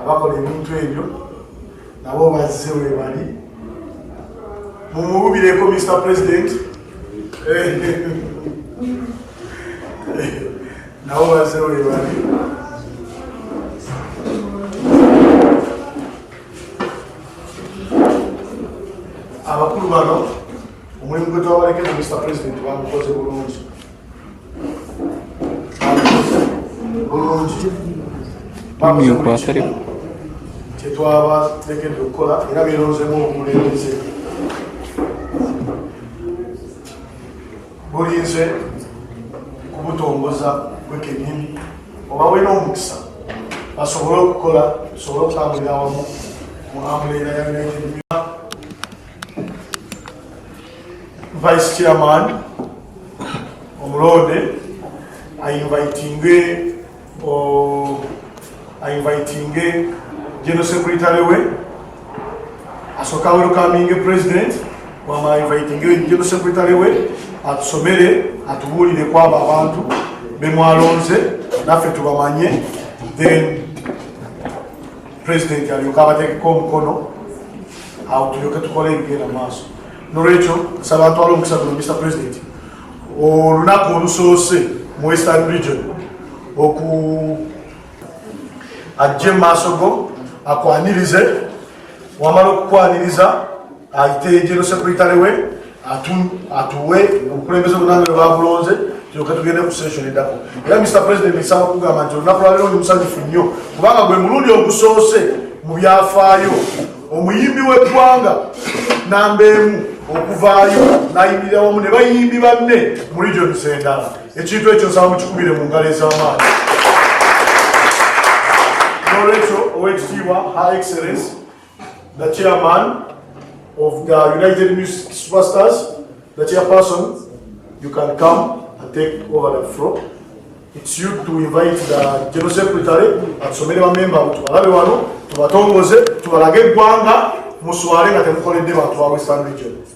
abakola ebintu ebyo nabo bazze we bali mumubireko Mr. President nabo bazze we bali abakulu bano omulimu gwe twabalekera Mr. President bamukoze bulungi kyetwaba tekedde okukola era birozemu omulemeze bulinze kubutongoza bwekennyini oba wena omukisa basobole okukola tusobole okutambulira awamu mu ambuleera ya United Vice Chairman omulonde inviting General Secretary we asoka welcoming President wama inviting General Secretary we atusomere atubulire kwaba abantu bemwalonze naffe tubamanye then President alyoka abateekeko omukono awo tulyoke tukole ebigenda maaso nolwekyo nsaba atwala omukisa guno Mr. President olunaku olusoose mu Western Region ajje maaso go akwanirize wamala okukwaniriza ayite General Secretary we atuwe obukulembeze obunange babulonze tulyoke tugende ku session eddako era Mr. President nsaba okugamba nti olunaku lwalero ndi musanyufu nnyo kubanga gwe mulundi ogusoose mu byafaayo omuyimbi w'eggwanga namba emu okuvaayo nayimbira wamu ne bayimbi banne mu regions endala ekintu ekyo nsaba mukikubire mu ngalo ez'amaanyi nolwekyo owekitiibwa Her Excellency the Chairman of the United Music Superstars, the chairperson, you can come and take over the floor. It's you to invite the General Secretary and so many members tubalabe wano tubatongoze tubalage eggwanga muswale nga temukoledde bantu ba Western Region.